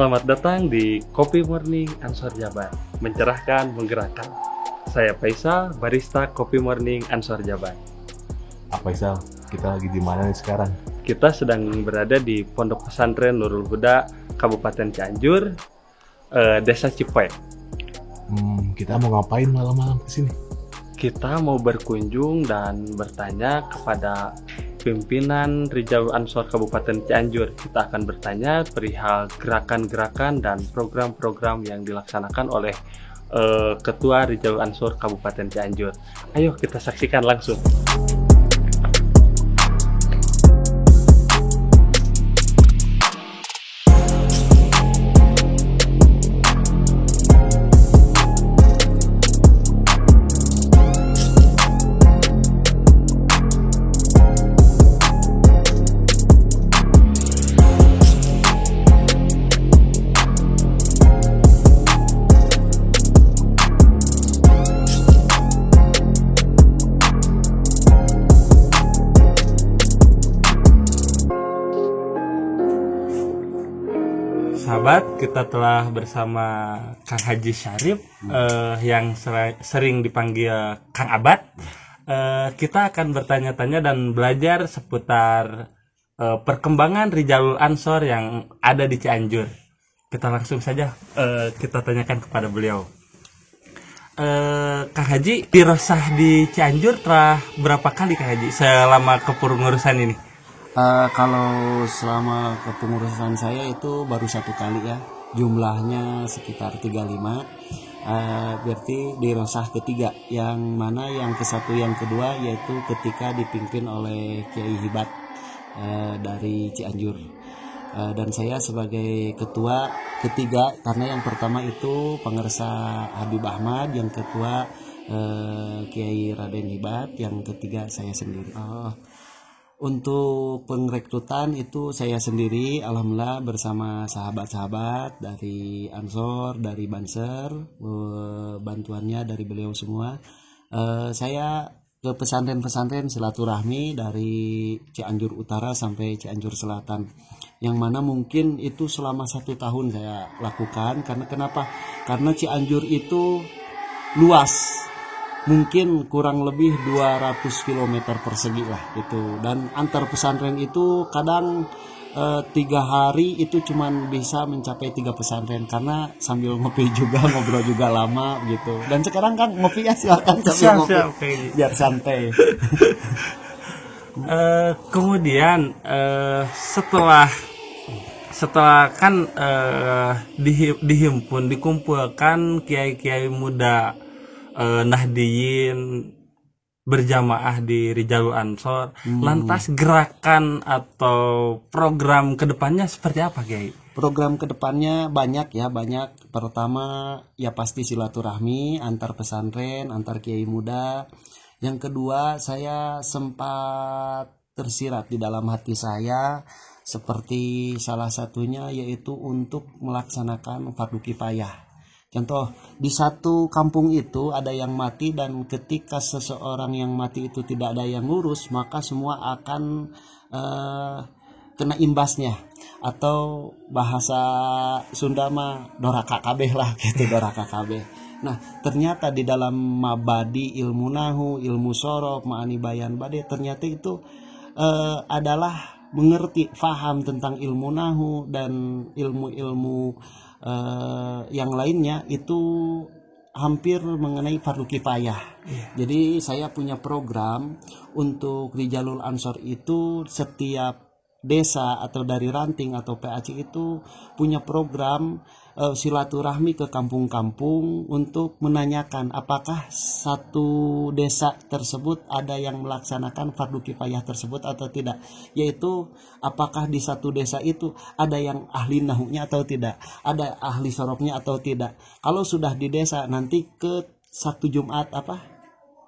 Selamat datang di Kopi Morning Ansor Jabar, mencerahkan, menggerakkan. Saya Faisal, barista Kopi Morning Ansor Jabar. Faisal, kita lagi di mana nih sekarang? Kita sedang berada di Pondok Pesantren Nurul Huda, Kabupaten Cianjur, Desa Cipoek. Kita mau ngapain malam-malam kesini? Kita mau berkunjung dan bertanya kepada pimpinan Rijaul Ansor Kabupaten Cianjur. Kita akan bertanya perihal gerakan-gerakan dan program-program yang dilaksanakan oleh Ketua Rijaul Ansor Kabupaten Cianjur. Ayo kita saksikan langsung. Sahabat, kita telah bersama Kang Haji Syarif yang sering dipanggil Kang Abad. Kita akan bertanya-tanya dan belajar seputar perkembangan Rijaul Ansor yang ada di Cianjur. Kita langsung saja kita tanyakan kepada beliau. Kang Haji, dirosah di Cianjur telah berapa kali Kang Haji selama kepengurusan ini? Kalau selama kepengurusan saya itu baru 1 kali ya, jumlahnya sekitar 35, berarti dirosah ketiga, yang mana yang ke-1 yang kedua yaitu ketika dipimpin oleh Kiai Hibat dari Cianjur, dan saya sebagai ketua ketiga, karena yang pertama itu Pangersa Habib Ahmad, yang kedua Kiai Raden Hibat, yang ketiga saya sendiri. Untuk pengrekrutan itu saya sendiri, alhamdulillah bersama sahabat-sahabat dari Ansor, dari Banser, bantuannya dari beliau semua. Saya ke pesantren-pesantren silaturahmi dari Cianjur Utara sampai Cianjur Selatan, yang mana mungkin itu selama 1 tahun saya lakukan. Karena kenapa? Karena Cianjur itu luas, mungkin kurang lebih 200 km persegi lah itu, dan antar pesantren itu kadang 3 hari itu cuman bisa mencapai 3 pesantren, karena sambil ngopi juga, ngobrol juga lama gitu. Dan sekarang kan ngopi ya silakan sambil ngopi biar santai. Kemudian setelah kan dikumpulkan kiai-kiai muda Nahdiyin berjamaah di Rijaul Ansor. Lantas gerakan atau program kedepannya seperti apa, Kiai? Program kedepannya banyak ya, banyak. Pertama ya pasti silaturahmi antar pesantren, antar kiai muda. Yang kedua, saya sempat tersirat di dalam hati saya, seperti salah satunya yaitu untuk melaksanakan fardu kifayah. Contoh, di satu kampung itu ada yang mati, dan ketika seseorang yang mati itu tidak ada yang ngurus, maka semua akan kena imbasnya. Atau bahasa Sunda mah doraka kabeh lah gitu, doraka kabeh. Nah, ternyata di dalam mabadi ilmu nahu, ilmu sorof, ma'ani bayan bade, ternyata itu adalah mengerti, faham tentang ilmu nahu dan ilmu-ilmu yang lainnya itu hampir mengenai fardu kifayah. Jadi saya punya program untuk Rijalul Ansor itu, setiap desa atau dari ranting atau PAC itu punya program silaturahmi ke kampung-kampung untuk menanyakan apakah satu desa tersebut ada yang melaksanakan fardu kifayah tersebut atau tidak, yaitu apakah di satu desa itu ada yang ahli nahunya atau tidak, ada ahli sorofnya atau tidak. Kalau sudah di desa, nanti ke satu Jumat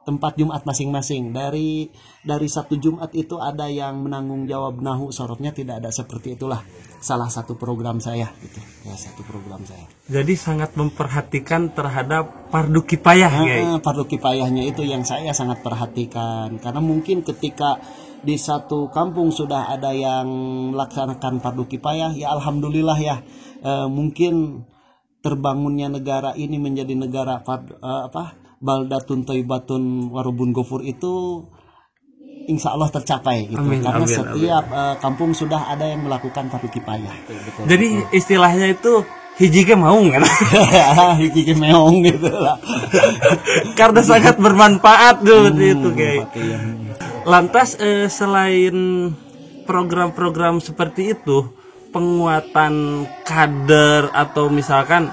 tempat Jumat masing-masing. Dari satu Jumat itu ada yang menanggung jawab nahu sorobnya, tidak ada, seperti itulah salah satu program saya gitu. Ya, satu program saya. Jadi sangat memperhatikan terhadap fardu kifayah ya. Fardu kifayahnya itu yang saya sangat perhatikan, karena mungkin ketika di satu kampung sudah ada yang melaksanakan fardu kifayah, ya alhamdulillah ya. Mungkin terbangunnya negara ini menjadi negara baldatun thayyibatun warubun ghafur itu insya Allah tercapai gitu. Amin, Karena amin, setiap kampung sudah ada yang melakukan fardu kifayah. Betul. Jadi istilahnya itu hiji ge maung kan. Hiji ge meong gitu lah. Karena sangat bermanfaat tuh itu kayak. Lantas selain program-program seperti itu, penguatan kader atau misalkan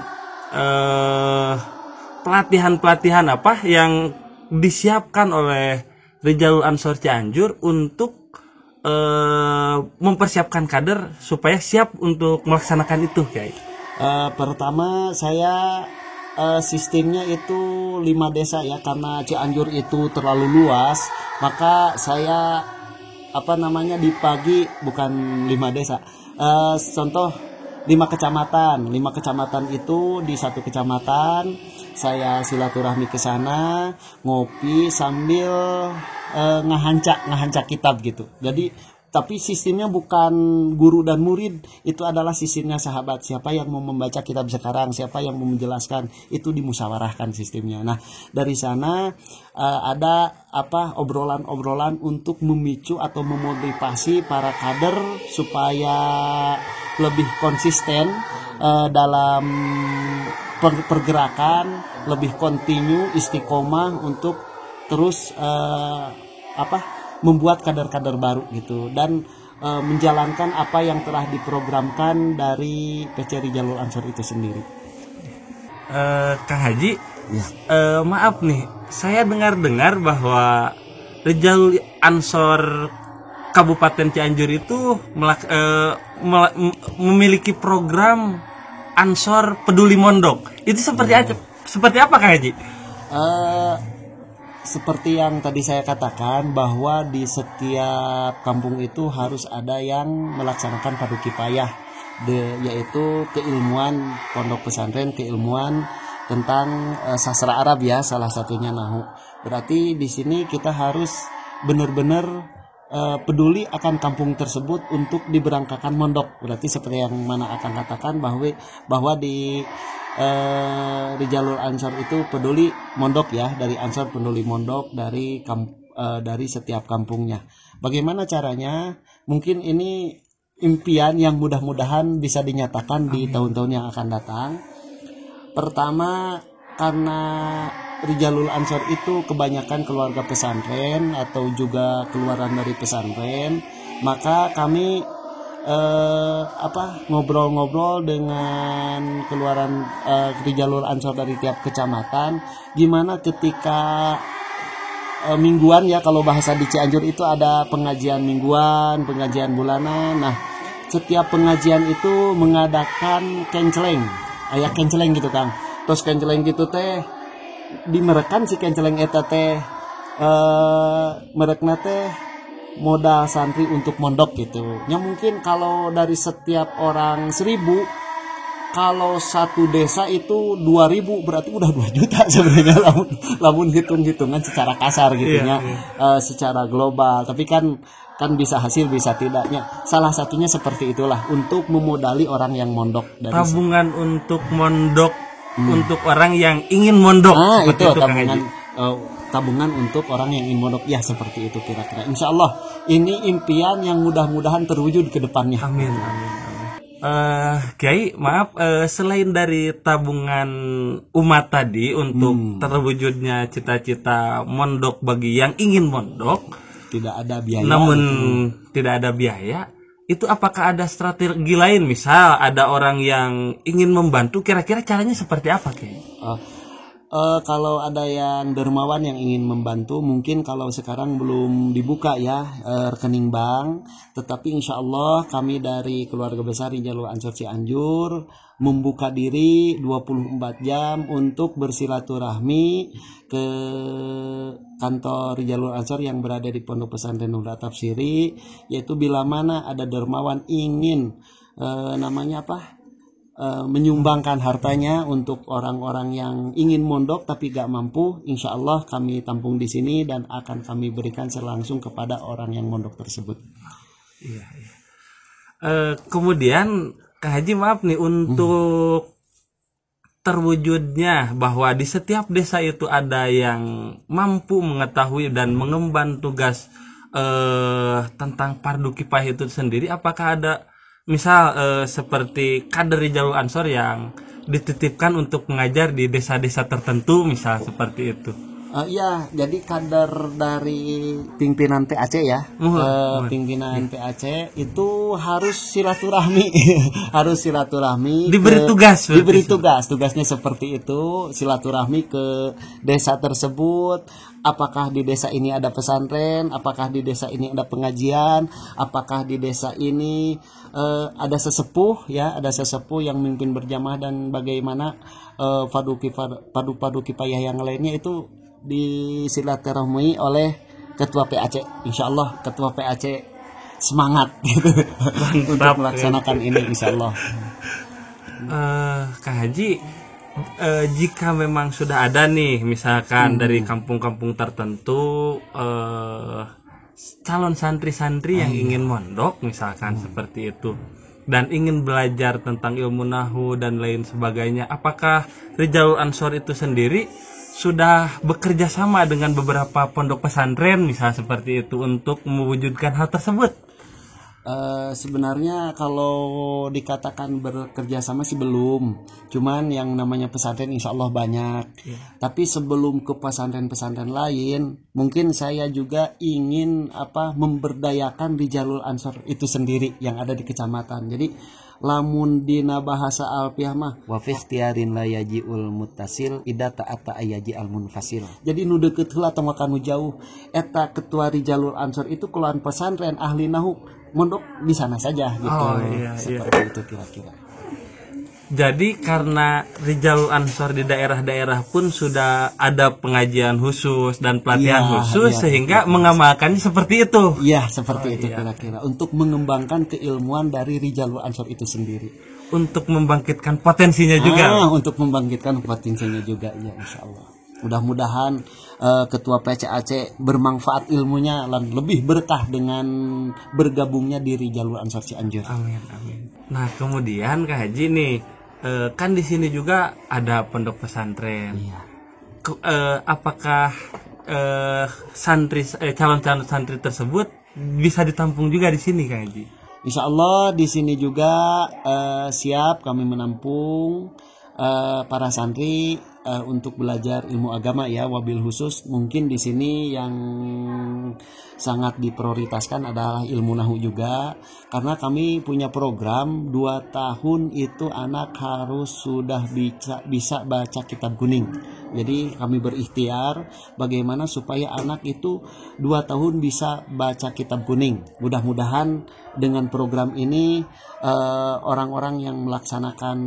pelatihan-pelatihan apa yang disiapkan oleh Rijalul Ansor Cianjur untuk mempersiapkan kader supaya siap untuk melaksanakan itu kayak? Pertama saya sistemnya itu 5 desa ya, karena Cianjur itu terlalu luas, maka saya di pagi bukan 5 desa. Contoh 5 kecamatan. 5 kecamatan itu di satu kecamatan saya silaturahmi ke sana, ngopi sambil ngahancak kitab gitu. Jadi tapi sistemnya bukan guru dan murid, itu adalah sistemnya sahabat. Siapa yang mau membaca kitab sekarang, siapa yang mau menjelaskan, itu dimusyawarahkan sistemnya. Nah, dari sana ada obrolan-obrolan untuk memicu atau memotivasi para kader supaya lebih konsisten dalam pergerakan, lebih kontinu, istiqomah untuk terus membuat kader-kader baru gitu, dan menjalankan apa yang telah diprogramkan dari PC Rijalul Ansor itu sendiri. Kang Haji, Ya. Maaf nih, saya dengar-dengar bahwa Rijalul Ansor Kabupaten Cianjur itu memiliki program Ansor Peduli Mondok. Itu seperti apa Kang Haji? Seperti yang tadi saya katakan, bahwa di setiap kampung itu harus ada yang melaksanakan fardu kifayah, yaitu keilmuan pondok pesantren, keilmuan tentang sastra Arab ya, salah satunya nahu. Berarti di sini kita harus benar-benar peduli akan kampung tersebut untuk diberangkatkan mondok. Berarti seperti yang mana akan katakan bahwa di Rijalul Ansor itu peduli mondok ya, dari Ansor peduli mondok dari setiap kampungnya. Bagaimana caranya? Mungkin ini impian yang mudah-mudahan bisa dinyatakan di tahun-tahun yang akan datang. Pertama, karena Rijalul Ansor itu kebanyakan keluarga pesantren atau juga keluaran dari pesantren, maka kami ngobrol-ngobrol dengan keluaran Rijalul Ansor dari tiap kecamatan, gimana ketika mingguan ya, kalau bahasa di Cianjur itu ada pengajian mingguan, pengajian bulanan. Nah, setiap pengajian itu mengadakan kenceleng, aya kenceleng gitu Kang. Terus kenceleng gitu teh dimerekan si kenceleng eta teh merekna teh modal santri untuk mondok gitu. Ya mungkin kalau dari setiap orang 1000, kalau satu desa itu 2000, berarti udah 2 juta sebenarnya lamun hitung-hitungan secara kasar gitu ya. Secara global. Tapi kan bisa hasil bisa tidaknya. Salah satunya seperti itulah, untuk memodali orang yang mondok dari tabungan untuk mondok untuk orang yang ingin mondok. Itu tabungan untuk orang yang ingin mondok ya, seperti itu kira-kira. Insya Allah ini impian yang mudah-mudahan terwujud ke depannya. Amin. Kiai, maaf, selain dari tabungan umat tadi untuk terwujudnya cita-cita mondok bagi yang ingin mondok, tidak ada biaya. Namun tidak ada biaya. Itu apakah ada strategi lain? Misal ada orang yang ingin membantu, kira-kira caranya seperti apa, Kiai? Kalau ada yang dermawan yang ingin membantu, mungkin kalau sekarang belum dibuka ya rekening bank, tetapi insya Allah kami dari keluarga besar Jalur Ansor Cianjur membuka diri 24 jam untuk bersilaturahmi ke kantor Jalur Ansor yang berada di Pondok Pesantren Nurul Tafsiri, yaitu bila mana ada dermawan ingin menyumbangkan hartanya untuk orang-orang yang ingin mondok tapi gak mampu, insya Allah kami tampung di sini dan akan kami berikan langsung kepada orang yang mondok tersebut. Iya. Kemudian Kak Haji, maaf nih, untuk terwujudnya bahwa di setiap desa itu ada yang mampu mengetahui dan mengemban tugas tentang fardu kifayah itu sendiri, apakah ada misal seperti kader Jalur Ansor yang dititipkan untuk mengajar di desa-desa tertentu, misal seperti itu? Ya, jadi kader dari pimpinan PAC ya, pimpinan PAC itu harus silaturahmi, diberi tugasnya seperti itu, silaturahmi ke desa tersebut. Apakah di desa ini ada pesantren, apakah di desa ini ada pengajian, apakah di desa ini ada sesepuh yang memimpin berjamaah, dan bagaimana padu kifayah yang lainnya itu disilaturahmi oleh ketua PAC. Insya Allah ketua PAC semangat gitu untuk melaksanakan ini, insya Allah. Kak Haji, jika memang sudah ada nih misalkan dari kampung-kampung tertentu calon santri-santri yang ingin mondok misalkan seperti itu dan ingin belajar tentang ilmu nahu dan lain sebagainya, apakah Jalur Ansor itu sendiri sudah bekerja sama dengan beberapa pondok pesantren misal seperti itu untuk mewujudkan hal tersebut? Sebenarnya kalau dikatakan bekerja sama sih belum, cuman yang namanya pesantren insya Allah banyak. Tapi sebelum ke pesantren-pesantren lain, mungkin saya juga ingin memberdayakan di Jalur Ansor itu sendiri yang ada di kecamatan. Jadi lamun dina bahasa alfiah mah wa fi ikhtiarin la yajiul muttasil ida ta'ata ayaji al munfasil. Jadi nu deukeut heula tong makan jauh eta ketua di Jalur Ansor itu keluar pesantren ahli nahu mondok di sana saja gitu. Seperti itu kira-kira. Jadi karena Jalur Ansor di daerah-daerah pun sudah ada pengajian khusus dan pelatihan khusus sehingga mengamalkannya seperti itu. Iya, seperti itu kira-kira untuk mengembangkan keilmuan dari Jalur Ansor itu sendiri. Untuk membangkitkan potensinya juga. Untuk membangkitkan potensinya juga, ya insya Allah. Mudah-mudahan ketua PCAC bermanfaat ilmunya dan lebih berkah dengan bergabungnya diri Jalur Ansor Cianjur. Amin. Nah kemudian Kak Haji nih, kan di sini juga ada pondok pesantren. Iya. Apakah calon-calon santri tersebut bisa ditampung juga di sini Kak Haji? Insya Allah di sini juga siap kami menampung para santri untuk belajar ilmu agama ya, wabil khusus mungkin di sini yang sangat diprioritaskan adalah ilmu nahu juga, karena kami punya program 2 tahun itu anak harus sudah bisa baca kitab kuning. Jadi kami berikhtiar bagaimana supaya anak itu 2 tahun bisa baca kitab kuning. Mudah-mudahan dengan program ini orang-orang yang melaksanakan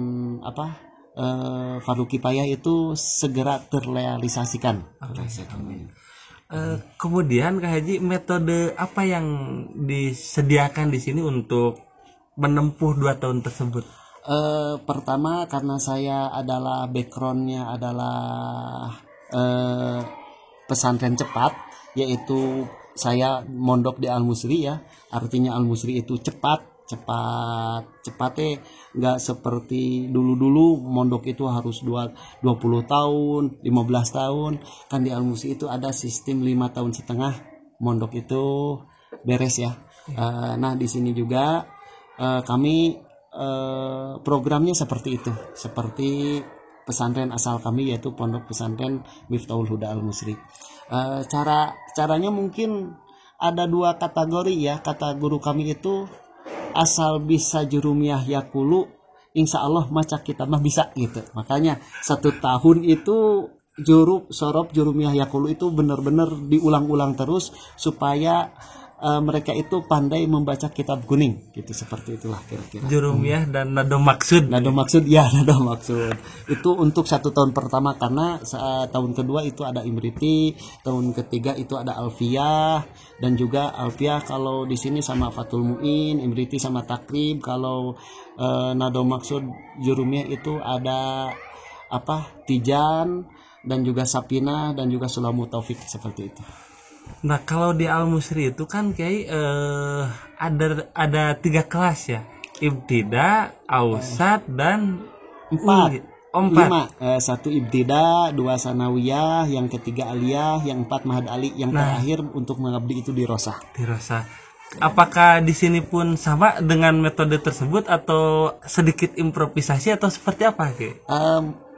fardu kifayah itu segera terrealisasikan. Kemudian Kak Haji, metode apa yang disediakan di sini untuk menempuh 2 tahun tersebut? Pertama karena saya adalah backgroundnya adalah pesantren cepat, yaitu saya mondok di Al Musri ya, artinya Al Musri itu cepatnya nggak seperti dulu mondok itu harus 20 tahun 15 tahun kan. Di Al Musri itu ada sistem 5 tahun setengah mondok itu beres ya. Nah di sini juga kami programnya seperti itu, seperti pesantren asal kami yaitu Pondok Pesantren Miftahul Huda Al Musri. Caranya mungkin ada 2 kategori ya. Kata guru kami itu asal bisa jurumiyah yakulu, insya Allah maca kitab mah bisa gitu. Makanya 1 tahun itu Jurumiyah Yaqulu itu benar-benar diulang-ulang terus supaya mereka itu pandai membaca kitab kuning gitu, seperti itulah kira-kira. Jurumiyah dan nado maksud. Nado maksud itu untuk 1 tahun pertama, karena tahun kedua itu ada Imriti, tahun ketiga itu ada Alfiyah, dan juga Alfiyah kalau di sini sama Fathul Muin, Imriti sama Takrib. Kalau nado maksud Jurumiyah itu ada Tijan dan juga Sapina dan juga Sulamu Taufik, seperti itu. Nah, kalau di Al-Musri itu kan kayak ada 3 kelas ya. Ibtida, Ausat, dan 4. 4. 1 Ibtida, 2 Sanawiyah, yang ketiga Aliyah, yang 4 Mahad Ali, yang terakhir untuk mengabdi itu di Rosah. Di Rosah. Apakah di sini pun sama dengan metode tersebut atau sedikit improvisasi atau seperti apa, Ki?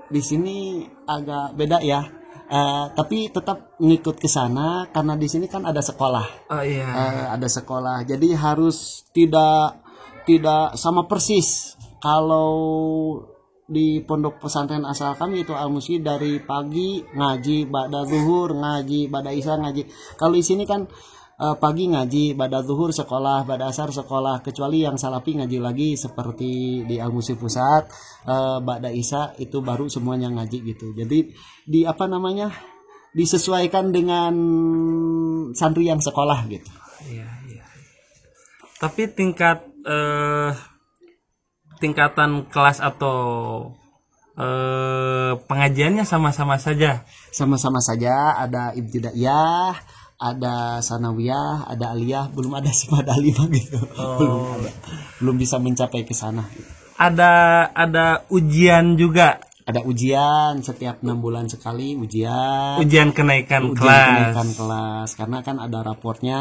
Di sini agak beda ya. Tapi tetap ngikut ke sana karena di sini kan ada sekolah. Oh iya. Ada sekolah. Jadi harus tidak sama persis. Kalau di pondok pesantren asal kami itu Al-Musri dari pagi ngaji, ba'da zuhur ngaji, ba'da isya ngaji. Kalau di sini kan pagi ngaji, ba'da zuhur sekolah, ba'da asar sekolah, kecuali yang salafi ngaji lagi seperti di Al-Musri Pusat, ba'da isya itu baru semuanya ngaji gitu. Jadi disesuaikan dengan santri yang sekolah gitu. Iya. Tapi tingkatan kelas atau pengajiannya sama-sama saja. Sama-sama saja, ada ibtidaiyah, ada sanawiyah, ada aliyah, belum ada simad alimah gitu. Belum bisa mencapai ke sana. Ada ujian juga. Ada ujian setiap 6 bulan sekali, Ujian kenaikan kelas. Karena kan ada raportnya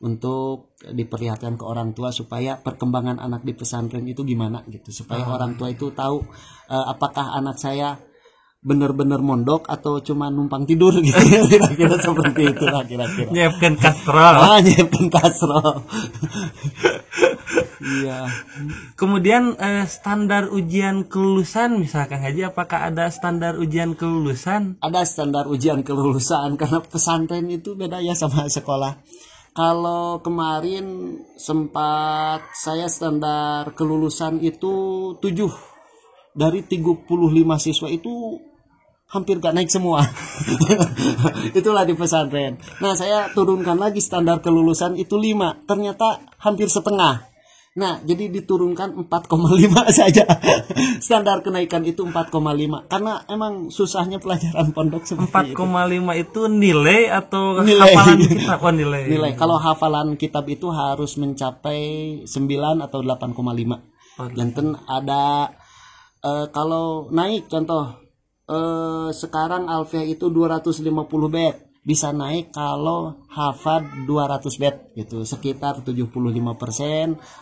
untuk diperlihatkan ke orang tua supaya perkembangan anak di pesantren itu gimana gitu, supaya orang tua itu tahu apakah anak saya benar-benar mondok atau cuma numpang tidur gitu. Kira-kira seperti itu lah kira-kira. Nyiapkan kastrol. Nyiapkan kastrol. Iya. Kemudian standar ujian kelulusan misalkan Haji, apakah ada standar ujian kelulusan? Ada standar ujian kelulusan karena pesantren itu beda ya sama sekolah. Kalau kemarin sempat saya standar kelulusan itu 7 dari 35 siswa itu hampir gak naik semua. Itulah di pesantren. Nah, saya turunkan lagi standar kelulusan itu 5, ternyata hampir setengah. Nah, jadi diturunkan 4,5 saja. Standar kenaikan itu 4,5. Karena emang susahnya pelajaran pondok seperti 4,5 itu nilai atau nilai. hafalan kitab? Nilai. Kalau hafalan kitab itu harus mencapai 9 atau 8,5. Janten ada kalau naik contoh sekarang Alfiyah itu 250 bait. Bisa naik kalau hafad 200 bait gitu, sekitar 75%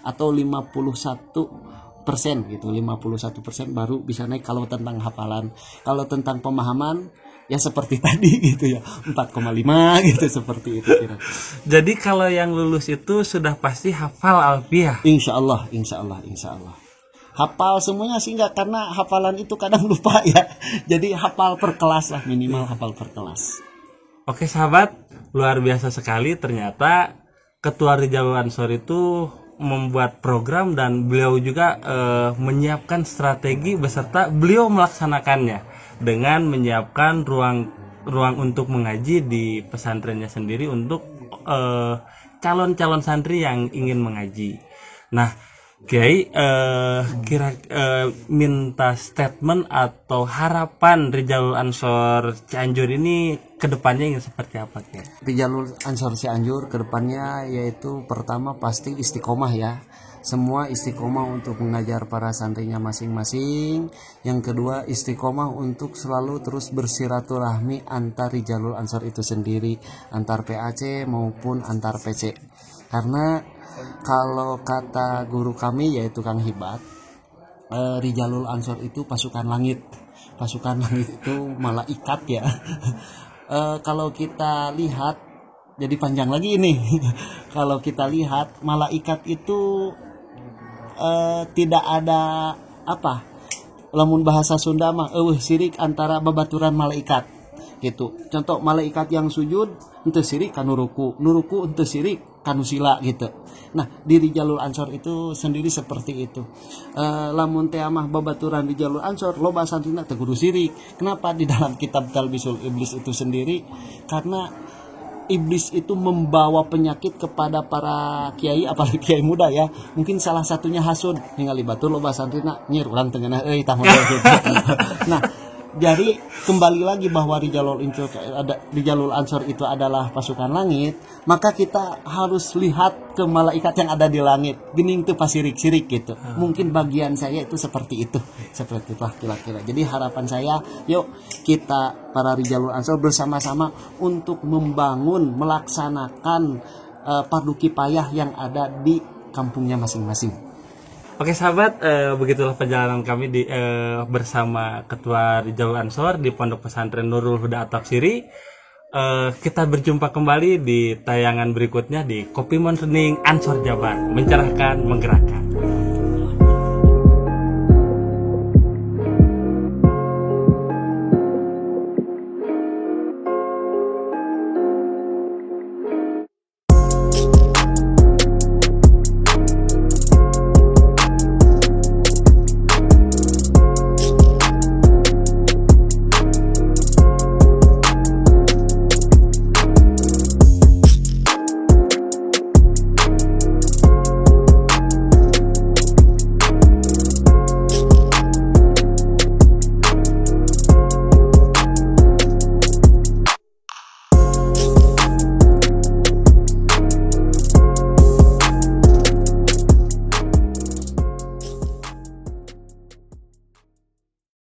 atau 51% gitu. 51% baru bisa naik kalau tentang hafalan. Kalau tentang pemahaman ya seperti tadi gitu ya, 4,5 gitu, seperti itu kira. Jadi kalau yang lulus itu sudah pasti hafal Alfiyah. Insya Allah. Hafal semuanya sih enggak, karena hafalan itu kadang lupa ya. Jadi hafal per kelas lah, minimal hafal per kelas. Oke sahabat, luar biasa sekali ternyata Ketua Rijalul Ansor itu membuat program dan beliau juga menyiapkan strategi beserta beliau melaksanakannya dengan menyiapkan ruang untuk mengaji di pesantrennya sendiri untuk calon-calon santri yang ingin mengaji. Nah, Kiai minta statement atau harapan Rijalul Ansor Cianjur ini kedepannya ingin seperti apa, Kiai? Rijalul Ansor Cianjur kedepannya yaitu pertama pasti istiqomah ya. Semua istiqomah untuk mengajar para santrinya masing-masing. Yang kedua istiqomah untuk selalu terus bersiraturahmi antar Rijalul Ansor itu sendiri, antar PAC maupun antar PC. Karena kalau kata guru kami yaitu Kang Hibat, Rijalul Ansor itu pasukan langit. Pasukan langit itu malaikat ya. Kalau kita lihat, jadi panjang lagi ini. Kalau kita lihat malaikat itu tidak ada lamun bahasa Sunda mah sirik antara babaturan malaikat gitu. Contoh malaikat yang sujud henteu sirik kanu ruku, nuruku henteu sirik kanu sila gitu. Nah, di Jalul Ansor itu sendiri seperti itu. Lamun teh mah babaturan di Jalul Ansor loba santrina teu kudu sirik. Kenapa? Di dalam kitab Talbisul Iblis itu sendiri karena iblis itu membawa penyakit kepada para kiai, apalagi kiai muda ya. Mungkin salah satunya hasud, ningali batur loba santrina nyir urang teu ngeunah euy tah gitu. Nah, jadi kembali lagi bahwa Rijalul Ansor itu adalah pasukan langit, maka kita harus lihat ke malaikat yang ada di langit. Gening tuh pasirik-sirik gitu. Mungkin bagian saya itu seperti itulah kira-kira. Jadi harapan saya, yuk kita para Rijalul Ansor bersama-sama untuk membangun, melaksanakan fardu kifayah yang ada di kampungnya masing-masing. Oke sahabat, begitulah perjalanan kami bersama Ketua Jalul Ansor di Pondok Pesantren Nurul Huda At-Tafsiri. Kita berjumpa kembali di tayangan berikutnya di Kopi Morning Ansor Jabar, mencerahkan, menggerakkan.